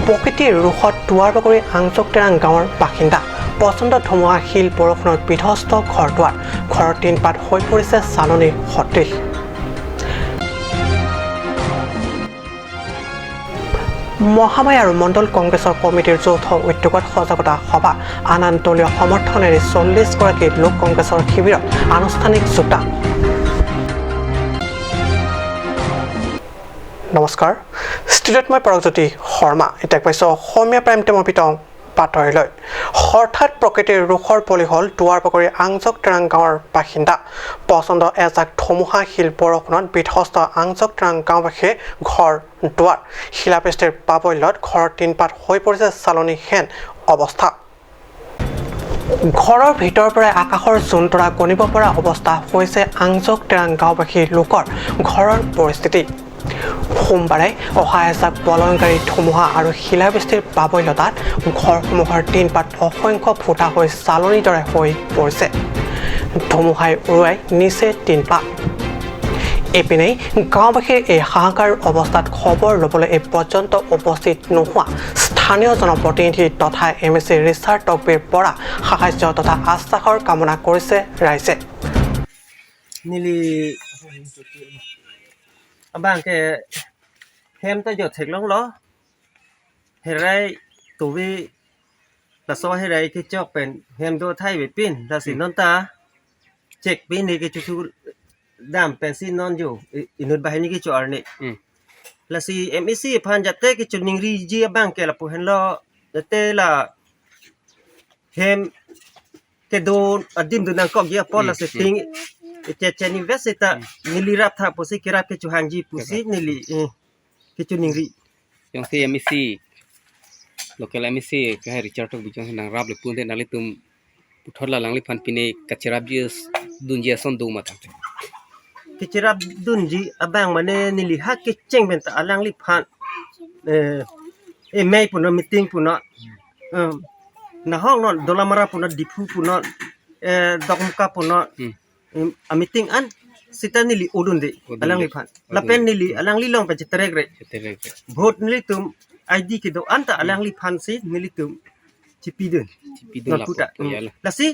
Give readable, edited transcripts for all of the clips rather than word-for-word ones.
প্ৰকৃতিৰ ৰোষত দুৱাৰ বাগৰি আংচকটেৰাং গাঁৱৰ বাসিন্দা প্ৰচণ্ড ধুমুহা শিল বৰষুণত বিধ্বস্ত ঘৰ দুৱাৰ ঘৰৰ টিনপাত হৈ পৰিছে চালনীৰ সদৃশ মহামায়া আৰু মণ্ডল কংগ্ৰেছৰ কমিটিৰ যৌথ উদ্যোগত সজাগতা সভা আন দলীয় সমৰ্থনেৰে 40 গৰাকী লোক কংগ্ৰেছৰ শিবিৰত আনুষ্ঠানিক যোগদান নমস্কাৰ ষ্টুডিঅ'ত মই পৰগজ্যোতি শৰ্মা এতিয়া পাইছো অসমীয়া প্ৰাইম টাইমৰ পিতং বাতৰিলৈ হঠাৎ প্ৰকৃতিৰ ৰোষৰ বলি হ'ল দুৱাৰ বাগৰি আংচকটেৰাং গাঁৱৰ বাসিন্দা প্ৰচণ্ড এজাক ধুমুহা শিল বৰষুণত বিধ্বস্ত আংচকটেৰাং গাঁওবাসীৰ ঘৰ দুৱাৰ শিলাবৃষ্টিৰ প্ৰাবল্যত ঘৰৰ টিনপাত হৈ পৰিছে চালনীহীন অৱস্থা ঘৰৰ ভিতৰৰ পৰা আকাশৰ জোনতৰা গণিব পৰা অৱস্থা হৈছে আংচকটেৰাং গাঁওবাসীৰ লোকৰ ঘৰৰ পৰিস্থিতি সোমবাৰে অহা এজাক প্ৰলয়ংকাৰী ধুমুহা আৰু শিলাবৃষ্টিৰ প্ৰাবল্যতাত ঘৰসমূহৰ টিনপাত অসংখ্য ফুটা হৈ চালনীৰ দৰে হৈ পৰিছে ধুমুহাই উৰুৱাই নিছে টিনপাত এইপিনে গাঁওবাসীৰ এই হাহাকাৰ অৱস্থাত খবৰ ল'বলৈ এই পৰ্যন্ত উপস্থিত নোহোৱা স্থানীয় জনপ্ৰতিনিধি তথা MSC ৰিচাৰ্ড টকবিৰ পৰা সাহায্য তথা আশ্বাসৰ কামনা কৰিছে ৰাইজে Abang ke hem ta jot thek long lo herai tu vi la so herai ke chok pen hem do thai ve pin la sin non ta check pin ni ke chu dam pen sin non ju inut ba ni ke chu arni la si MEC phan jatte ke chu ning ri ji abang ke la pu hen lo te la hem ke do adim du nang kok ya pol la se ting Cecen universitas nili rap tha posi kirap ke chu hangji pusi nili ke chu ningri yang si MEC local MEC ke Richard tok bijong nang rap le punte nali tum puthor la langli phan pine kachirap jis dunjia son du mata ke chirap dunji abang mane nili ha ke cheng ben ta alang li phan mei puno meeting puno na hong non dolamara puno dipu puno dokmuka puno a meeting an sita nili udun de alang li phan lapen nili alang li long pe terek re vote nili tum ID ke do anta alang li phan si nili tum cipidun non puta la si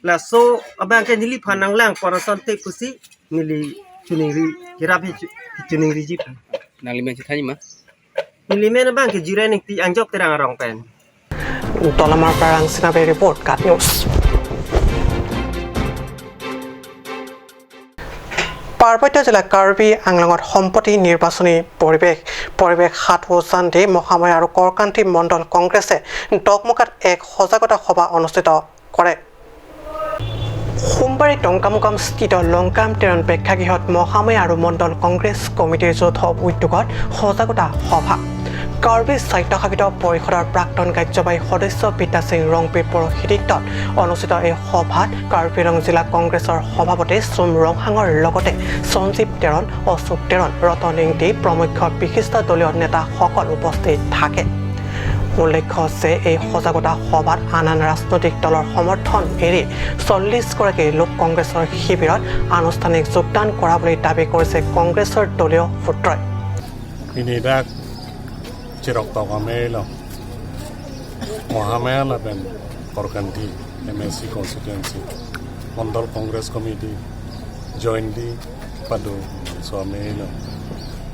la so abang ke nili phan nang lang parason te pusi nili chuniri kirap chuniri jip nang limen chithani ma nili men abang ke jirai ning ti angjok terang arong pen Tolamar Parang Sinabe report Kat News পাৰ্বত্য জিলা কাৰ্বি আংলঙত সম্প্ৰতি নিৰ্বাচনী পৰিৱেশ 7 জানুৱাৰী মহামায়া আৰু কৰকান্তি মণ্ডল কংগ্ৰেছে ডকমকাত এক সজাগতা সভা অনুষ্ঠিত কৰে সোমবাৰে টংকামুকাম স্থিত লংকাম তেৰণ প্ৰেক্ষাগৃহত মহামায়া আৰু মণ্ডল কংগ্ৰেছ কমিটিৰ যৌথ উদ্যোগত সজাগতা সভা কাৰ্বি স্বায়ত্তশাসিত পৰিষদৰ প্ৰাক্তন কাৰ্যবাহী সদস্য পিতা সিং ৰংপিৰ পৌৰোহিত্যত অনুষ্ঠিত এই সভাত কাৰ্বি আংলং জিলা কংগ্ৰেছৰ সভাপতি চুম ৰংহাঙৰ লগতে সঞ্জীৱ তেৰণ অশোক তেৰণ ৰতন ইংতি প্ৰমুখ বিশিষ্ট দলীয় নেতাসকল উপস্থিত থাকে উল্লেখ্য যে এই সজাগতা সভাত আন ৰাজনৈতিক দলৰ সমৰ্থন এৰি 40 গৰাকী লোক কংগ্ৰেছৰ শিবিৰত আনুষ্ঠানিক যোগদান কৰা বুলি দাবী কৰিছে কংগ্ৰেছৰ দলীয় সূত্ৰই Cirok Tokamelo Mohammed Laben Korkanti MSC constituency Mondol Congress Committee jointly Padu Somelo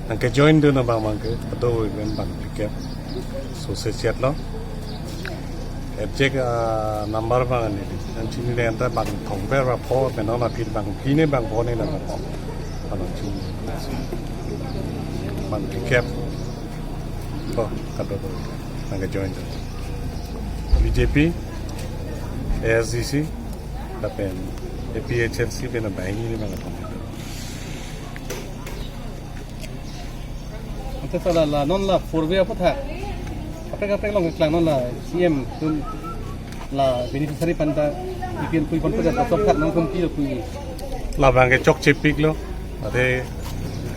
Nangke join do na bang mangke Padu even bang pikep so sechat lo Ejek number bang ni Nanchini le anta bang thongpe rapo Menona pil bang pine bang bone na bang Panachini Bang pikep kado nangga join BJP ASDC dapen APHLC bena bahingi ni mga pamilya ante sala la non la forbe apa tha apek long klang non la CM tum la beneficiary panda ipin pui kon pada top khat nang kompi lo pui la bange chok chepik lo ade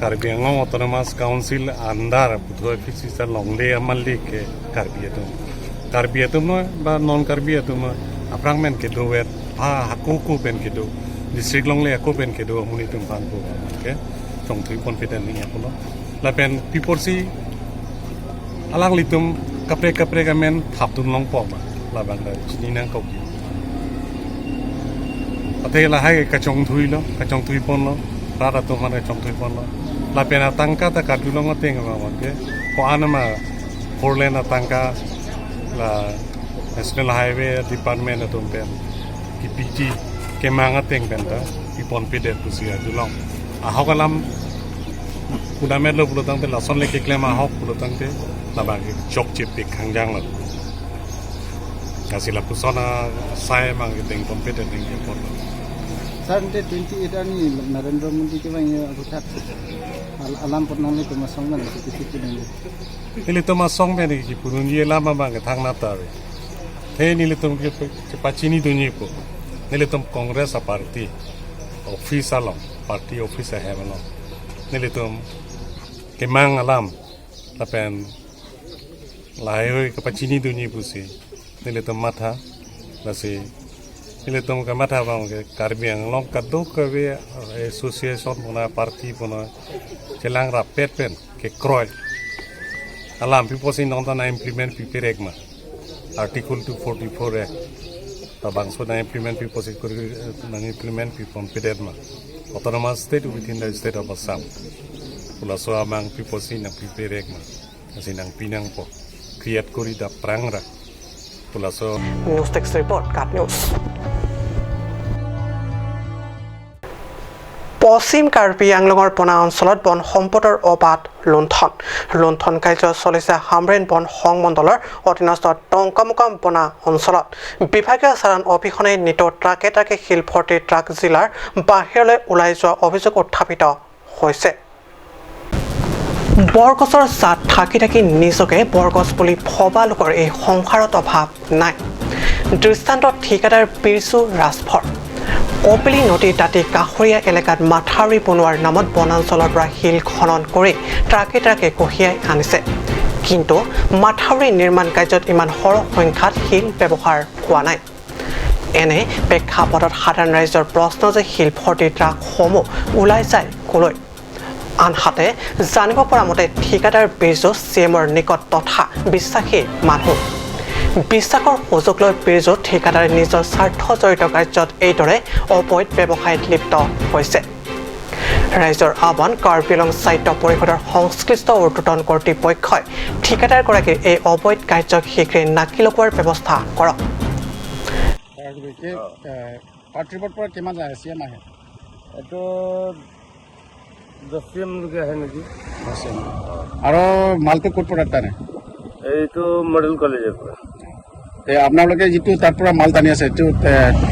Karbi Anglong Autonomous Council andar putho fisisa longle amalli ke Karbi atum no ba non Karbi atum aprang men ke do wet ha hakuku ben ke do district longle aku ben ke do muni tum pan ko ke tong thui confident ni apulo la ben piporsi alang litum kapre kamen thaptun long pom la bang da chini nang kok gi ate la hai kachong thui pon lo ra to man kachong thui pon lo la pena tangka ta ka dulong teng ma ma ke ko anama forlena tangka la national highway department atom pen ki pt ke manga teng pen ta ki pon pedet pusia dulong a hokalam kudamet lo pulo tangte la son le ke klema hok pulo tangte la ba ke chok chip pe khangjang la kasila pusona sai mang ke teng pon pedet teng ke pon Sante 28 ani Narendra Modi ke bang agutat alam pernah ni masang mana titik ni Ili to masong be ni ki purun ye lama bang thang na ta be the ni le tom ke pachini dunyi ko ni le tom congress a party office alom party office he mano ni le tom ke mang alam la pen lai hoi ke pachini dunyi pusi ni le tom matha la se ni le tom ke matha bang ke karbiang long ka do ke be association bona party bona chelang ra pet pen ke kroy alam people sin non na implement people regma article 244 act ta bangso na implement people sin na implement people pedema autonomous state within the state of Assam pula so amang people sin na people regma sin ang pinang po create kori da prangra pula so news text report cut news পশ্চিম কাৰ্বি আংলঙৰ পনা অঞ্চলত বন সম্পদৰ অবাধ লুণ্ঠন কাৰ্য চলিছে হামৰেন বন সংমণ্ডলৰ অধীনস্থ টংকামুকাম বনা অঞ্চলত বিভাগীয় চালান অবিহনে নিত ট্ৰাকে শিলভৰ্তি ট্ৰাক জিলাৰ বাহিৰলৈ ওলাই যোৱা অভিযোগ উত্থাপিত হৈছে বৰগছৰ চাত থাকি নিজকে বৰগছ বুলি ভবা লোকৰ এই সংসাৰত অভাৱ নাই দৃষ্টান্তত ঠিকাদাৰ পিৰচু ৰাজভৰ কপিলি নদীৰ দাঁতি কাষৰীয়া এলেকাত মাথাউৰি বনোৱাৰ নামত বনাঞ্চলৰ পৰা শিল খনন কৰি ট্ৰাকে কঢ়িয়াই আনিছে কিন্তু মাথাউৰি নিৰ্মাণ কাৰ্যত ইমান সৰহ সংখ্যাত শিল ব্যৱহাৰ হোৱা নাই এনে প্ৰেক্ষাপটত সাধাৰণ ৰাইজৰ প্ৰশ্ন যে শিল ভৰ্তি ট্ৰাকসমূহ ওলাই যায় কলৈ আনহাতে জানিব পৰা মতে ঠিকাদাৰ বিৰজু চিএমৰ নিকট তথা বিশ্বাসী মানুহ বিশ্বাসৰ সুযোগ লৈ বিৰজু ঠিকাদাৰে নিজৰ স্বাৰ্থ জড়িত কাৰ্যত এইদৰে অবৈধ ব্যৱসায়ত লিপ্ত হৈছে ৰাইজৰ আহ্বান কাৰ্বি আংলং সাহিত্য পৰিষদৰ সংশ্লিষ্ট ঊৰ্ধ্বতন কৰ্তৃপক্ষই ঠিকাদাৰগৰাকীৰ এই অবৈধ কাৰ্যক শীঘ্ৰে নাকি লগোৱাৰ ব্যৱস্থা কৰক পাৰ্টিৰ পৰা কিমান যায় চিএম আহে এইটো 10 CM লোকে আহে নেকি আৰু মালটো ক'ত পৰা টানে এইটো মডেল কলেজৰ পৰা আপোনালোকে যিটো তাৰ পৰা মাল টানি আছে এইটো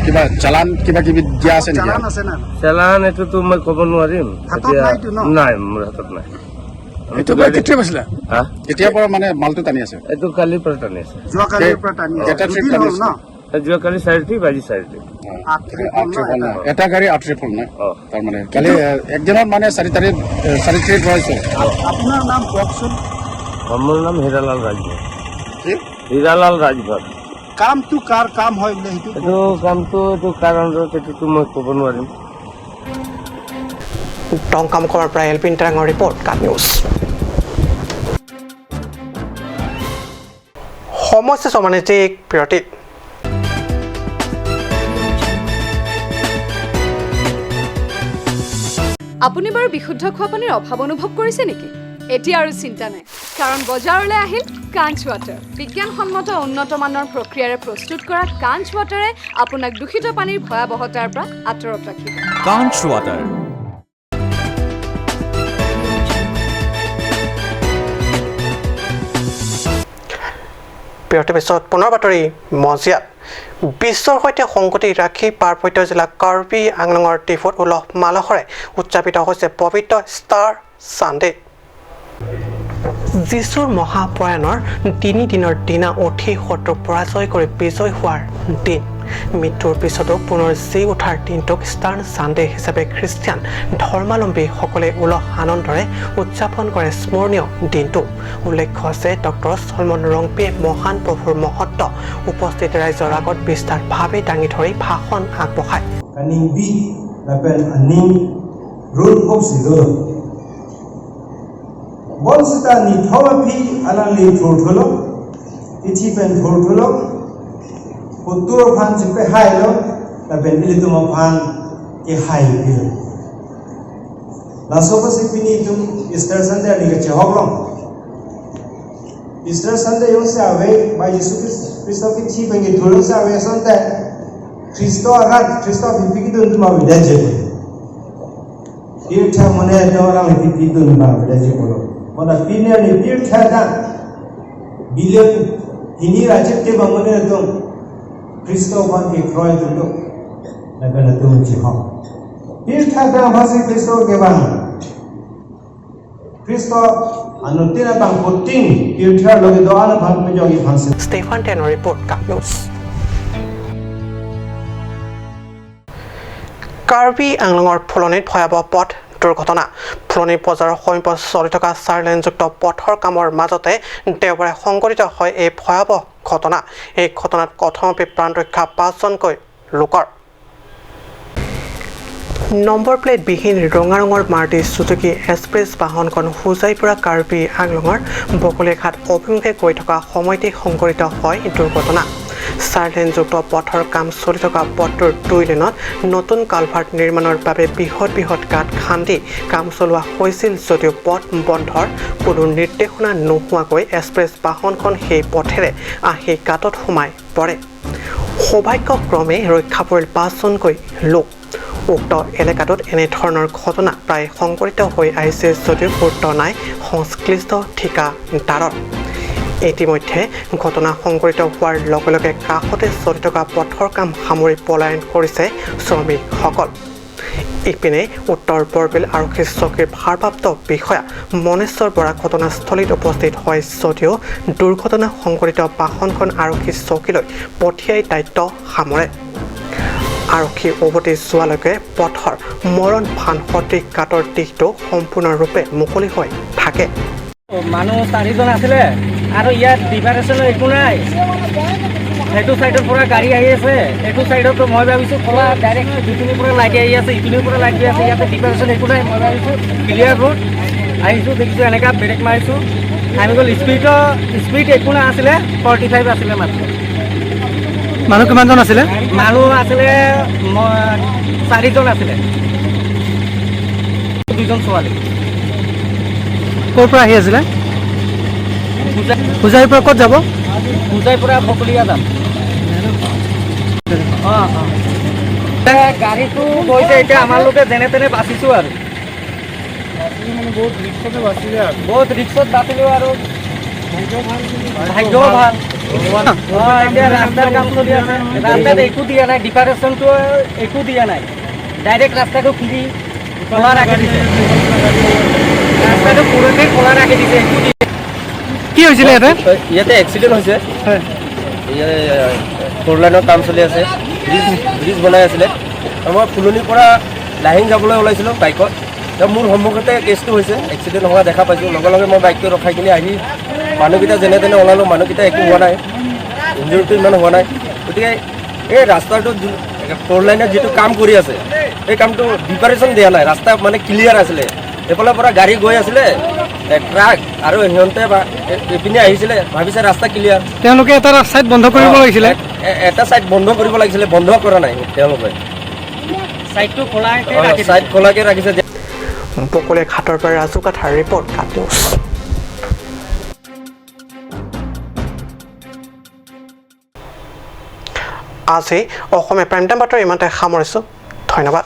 কিবা চালান কিবা কিবি দিয়া আছে নেকি চালান এইটোতো মই ক'ব নোৱাৰিম নাই মোৰ হাতত নাই এইটো কেতিয়া পাইছিলা কেতিয়াৰ পৰা মানে মালটো টানি আছে এইটো কালিৰ পৰা টানি আছে যোৱাকালি 4:30 বাজি 4:30 এটা গাড়ী 8 ট্ৰিপল নাই তাৰমানে কালি একদিনত মানে 4 ট্ৰিপ ৰৈছে আপোনাৰ নাম কওকচোন মোৰ নাম হীৰালাল ৰাজভৰ কামটো কাৰ কাম হয় বোলে এইটো কামটো এইটো কাৰণত এইটো মই ক'ব নোৱাৰিম টংকামুকামৰ পৰা এলপিন টাঙৰ ৰিপৰ্ট কাট নিউজ সমস্যা সমানেটিক বিৰতি আপুনি বাৰু বিশুদ্ধ খোৱা পানীৰ অভাৱ অনুভৱ কৰিছে নেকি এতিয়া আৰু চিন্তা নাই কাৰণ বজাৰলৈ আহিল কাঞ্চ ৱাটাৰ বিজ্ঞানসন্মত উন্নত মানৰ প্ৰক্ৰিয়াৰে প্ৰস্তুত কৰা কাঞ্চ ৱাটাৰে আপোনাক দূষিত পানীৰ ভয়াৱহতাৰ পৰা আঁতৰত ৰাখিব কাঞ্চ ৱাটাৰ বিৰতিৰ পিছত পুনৰ বাতৰি মজিয়াত বিশ্বৰ সৈতে সংগতি ৰাখি পাৰ্বত্য জিলা কাৰ্বি আংলঙৰ টিফুত উলহ মালহৰে উদযাপিত হৈছে পবিত্ৰ ষ্টাৰ ছানডে যীশুৰ মহাপ্ৰয়াণৰ 3 দিনৰ দিনা উঠি শত্ৰুক পৰাজয় কৰি বিজয় হোৱাৰ দিন মৃত্যুৰ পিছতো পুনৰ জি উঠাৰ দিনটোক ষ্টাৰ ছানডে হিচাপে খ্ৰীষ্টিয়ান ধৰ্মাৱলম্বীসকলে উলহ আনন্দৰে উদযাপন কৰে স্মৰণীয় দিনটো উল্লেখ্য আছে ডক্টৰ চলমন ৰংপিয়ে মহান প্ৰভুৰ মহত্ব উপস্থিত ৰাইজৰ আগত বিস্তাৰভাৱে দাঙি ধৰি ভাষণ আগবঢ়ায় Bonsita ni thowapi alali thotolo ইচি পেন ধুল ধুল পুতুর ফান চিপে হাইলো তা পেন ইলি তুম ফান কে হাই বিল লাসো পসি পিনি তুম ইস্টার সানডে আনি গেছে হগলম ইস্টার সানডে ইউ সাবে বাই যিশু খ্রিস্ট কি চি পেন কে ধুল সাবে সন্তে খ্রিস্ট আগাত খ্রিস্ট বিপি তুম তুম বিদাজে তীর্থ মনে দেওয়ালাম বিপি তুম বিদাজে বলো মনা পিনে নি তীর্থ দা বিলিয়ন হিনি রাজত্বে বামনে তুম খ্রিস্ট বান কে ক্রয় তুলো নাগনা তুম জিহা তীর্থ দা ভাসি খ্রিস্ট কে বান খ্রিস্ট আনুতিনা বাং পটিং তীর্থ লগে দোয়ান ভান মে জগি ভানসে ষ্টেফান টেনৰ ৰিপৰ্ট কাপ নিউজ কাৰ্বি আংলঙৰ ফুলনিত ভয়াৱহ পথ দুৰ্ঘটনা ফুলনি বজাৰৰ সমীপত চলি থকা 4 লেনযুক্ত পথৰ কামৰ মাজতে দেওবাৰে সংঘটিত হয় এই ভয়াৱহ ঘটনা এই ঘটনাত প্ৰথমতে প্ৰাণ ৰক্ষা 5জনকৈ লোকৰ নম্বৰ প্লেট বিহীন ৰঙা ৰঙৰ মাৰুতি সুজুকি এক্সপ্ৰেছ বাহনখন হুজাইৰ পৰা কাৰ্বি আংলঙৰ বকলিঘাট অভিমুখে গৈ থকা সময়তে সংঘটিত হয় দুৰ্ঘটনা 4 লেনযুক্ত পথৰ কাম চলি থকা পথটোৰ 2 লেনত নতুন কালভাৰ্ট নিৰ্মাণৰ বাবে বৃহৎ গাঁত খান্দি কাম চলোৱা হৈছিল যদিও পথ বন্ধৰ কোনো নিৰ্দেশনা নোহোৱাকৈ এক্সপ্ৰেছ বাহনখন সেই পথেৰে আহি গাঁতত সোমাই পৰে সৌভাগ্যক্ৰমে ৰক্ষা পৰিল 5জনকৈ লোক উক্ত এলেকাটোত এনে ধৰণৰ ঘটনা প্ৰায় সংঘটিত হৈ আহিছে যদিও গুৰুত্ব নাই সংশ্লিষ্ট ঠিকাদাৰত ইতিমধ্যে ঘটনা সংঘটিত হোৱাৰ লগে লগে কাষতে চলি থকা পথৰ কাম সামৰি পলায়ন কৰিছে শ্ৰমিকসকল ইপিনে উত্তৰ বৰবিল আৰক্ষী চকীৰ ভাৰপ্ৰাপ্ত বিষয়া মনেশ্বৰ বৰা ঘটনাস্থলীত উপস্থিত হয় যদিও দুৰ্ঘটনা সংঘটিত বাহনখন আৰক্ষী চকীলৈ পঠিয়াই দায়িত্ব সামৰে আৰক্ষী উভতি যোৱালৈকে পথৰ মৰণ ফান সদৃশ গাঁতৰ দিশটো সম্পূৰ্ণৰূপে মুকলি হৈ থাকে মানুহ 4জন আছিলে আৰু ইয়াত ডিভাইডেশ্যন একো নাই সেইটো সাইডৰ পৰা গাড়ী আহি আছে এইটো সাইডতো মই ভাবিছোঁ খোলা ডাইৰেক্ট ইপিনৰ পৰা লাইট আহি আছে ইপিনৰ পৰা লাইট আছে ইয়াতে ডিভাইডেশ্যন একো নাই মই ভাবিছোঁ ক্লিয়াৰ ৰোড আহিছোঁ দেখিছোঁ এনেকা ব্ৰেক মাৰিছোঁ আমি গ'ল স্পীড একো না আছিলে 45 আছিলে মাত্ৰ মানুহ কিমানজন আছিলে মানুহ আছিলে 4জন আছিলে 2জন ছোৱালী ক'ৰ পৰা আহি আছিলে পূজাইৰ পৰা ক'ত যাব পূজাইৰ পৰা বকলিয়া যাম গাড়ীটো গৈছে এতিয়া আমালোকে যেনে তেনে বাচিছোঁ আৰু বহুত ৰিক্সত বাচিলোঁ আৰু ভাগ্যও ভাল এতিয়া ৰাস্তাৰ কাম চলি আছে ৰাস্তাত একো দিয়া নাই ডিপাৰেশ্যনটো একো দিয়া নাই ডাইৰেক্ট ৰাস্তাটো খুলি খোলা ৰাখি দিছে ৰাস্তাটো পুৰতে খোলা ৰাখি দিছে একো দিয়া কি হৈছিলে ইয়াতে এক্সিডেণ্ট হৈছে ফ'ৰ লাইনৰ কাম চলি আছে ব্ৰিজ বনাই আছিলে মই ফুলনিৰ পৰা লাহিং যাবলৈ ওলাইছিলোঁ বাইকত মোৰ সন্মুখতে কেছটো হৈছে এক্সিডেণ্ট হোৱা দেখা পাইছোঁ লগে লগে মই বাইকটো ৰখাই কিনি আহি মানুহকেইটা যেনে তেনে ওলালোঁ মানুহকেইটা একো হোৱা নাই ইঞ্জুৰিটো ইমান হোৱা নাই গতিকে এই ৰাস্তাটো ফ'ৰ লাইনত যিটো কাম কৰি আছে এই কামটো ডিপাৰেশ্যন দিয়া নাই ৰাস্তা মানে ক্লিয়াৰ আছিলে এইফালৰ পৰা গাড়ী গৈ আছিলে ট্ৰাক আৰু সিহঁতে এইপিনে আহিছিলে ভাবিছে ৰাস্তা ক্লিয়াৰ তেওঁলোকে এটা ছাইড বন্ধ কৰিব লাগিছিলে এটা ছাইড বন্ধ কৰিব লাগিছিলে বন্ধ কৰা নাই তেওঁলোকে ছাইডটো খোলাকৈ ৰাখিছে বকলিয়া ঘাটৰ পৰা ৰাজু কাঠাৰ ৰিপৰ্ট কাপ নিউজ আজি অসমীয়া প্ৰাইম টাইম বাতৰি ইমানতে সামৰিছোঁ ধন্যবাদ